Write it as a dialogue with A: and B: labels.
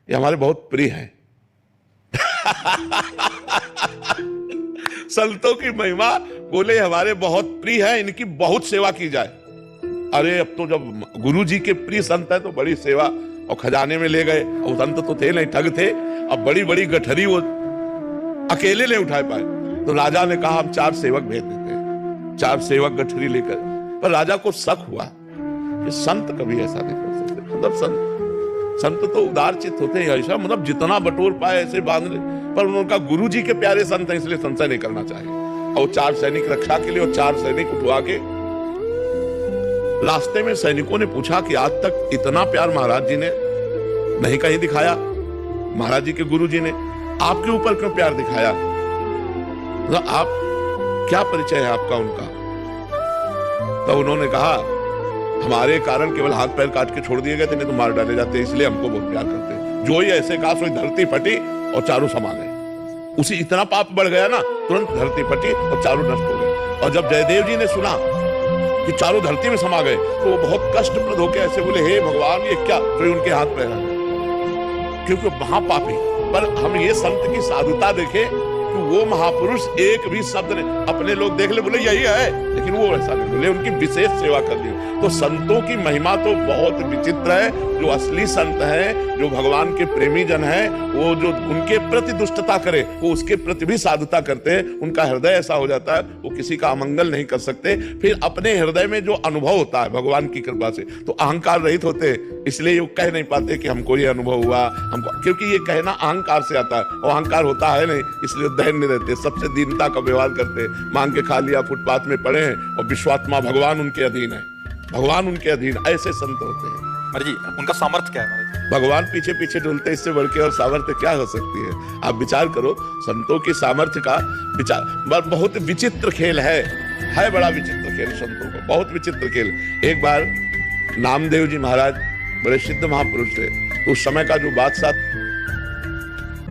A: ये हमारे बहुत प्रिय हैं। संतों की महिमा, बोले हमारे बहुत प्रिय है, इनकी बहुत सेवा की जाए। अरे अब तो जब गुरु जी के प्रिय संत है तो बड़ी सेवा, और खजाने में ले गए। और संत तो थे नहीं, ठग थे। अब बड़ी बड़ी गठरी वो अकेले नहीं उठा पाए, तो राजा ने कहा हम 4 सेवक भेज देते हैं। 4 सेवक गठरी लेकर, पर राजा को शक हुआ कि संत कभी ऐसा नहीं कर सकते। मतलब संत तो उदार चित्त होते हैं, ऐसा मतलब जितना बटोर पाए ऐसे बांध ले, पर उनका गुरु जी के प्यारे संत है, इसलिए संशय नहीं करना चाहिए। और 4 सैनिक रक्षा के लिए, और 4 सैनिक उठवा के रास्ते में सैनिकों ने पूछा कि आज तक इतना प्यार महाराज जी ने नहीं कहीं दिखाया, महाराज जी के गुरु जी ने आपके ऊपर क्यों प्यार दिखाया, तो आप क्या परिचय है आपका उनका। तो उन्होंने कहा हमारे कारण केवल हाथ पैर काट के छोड़ दिए गए थे, नहीं तो मार डाले जाते, इसलिए हमको बहुत प्यार करते। जो ही ऐसे कहा सोई धरती फटी और चारों समा गए। उसी इतना पाप बढ़ गया ना, तुरंत धरती फटी और चारों नष्ट हो गए। और जब जयदेव जी ने सुना कि चारों धरती में समा गए, तो वो बहुत कष्टप्रद होकर ऐसे बोले, हे भगवान ये क्या। तो उनके हाथ पैर है, क्योंकि महापापी। पर हम ये संत की साधुता देखे कि वो महापुरुष एक भी शब्द ने, अपने लोग देख ले बोले यही है, लेकिन वो ऐसा नहीं बोले, उनकी विशेष सेवा कर दी। तो संतों की महिमा तो बहुत विचित्र है। जो असली संत हैं, जो भगवान के प्रेमी जन हैं, वो जो उनके प्रति दुष्टता करे, वो उसके प्रति भी साधुता करते हैं। उनका हृदय ऐसा हो जाता है, वो किसी का अमंगल नहीं कर सकते। फिर अपने हृदय में जो अनुभव होता है भगवान की कृपा से, तो अहंकार रहित होते हैं, इसलिए वो कह नहीं पाते कि हमको ये अनुभव हुआ, हमको, क्योंकि ये कहना अहंकार से आता है, और अहंकार होता है नहीं, इसलिए धैर्य नहीं रहते, सबसे दीनता का व्यवहार करते। मांग के खा लिया, फुटपाथ में पड़े हैं, और विश्वात्मा भगवान उनके अधीन है, भगवान उनके अधीन। ऐसे संत होते हैं।
B: महाराज जी, उनका सामर्थ्य क्या है महाराज जी?
A: भगवान पीछे पीछे डुलते, इससे बढ़ के और सामर्थ्य क्या हो सकती है। आप विचार करो, संतों की सामर्थ्य का विचार। बहुत विचित्र खेल है बड़ा विचित्र खेल संतों का, बहुत विचित्र खेल। एक बार नामदेव जी महाराज बड़े सिद्ध महापुरुष थे, तो उस समय का जो बादशाह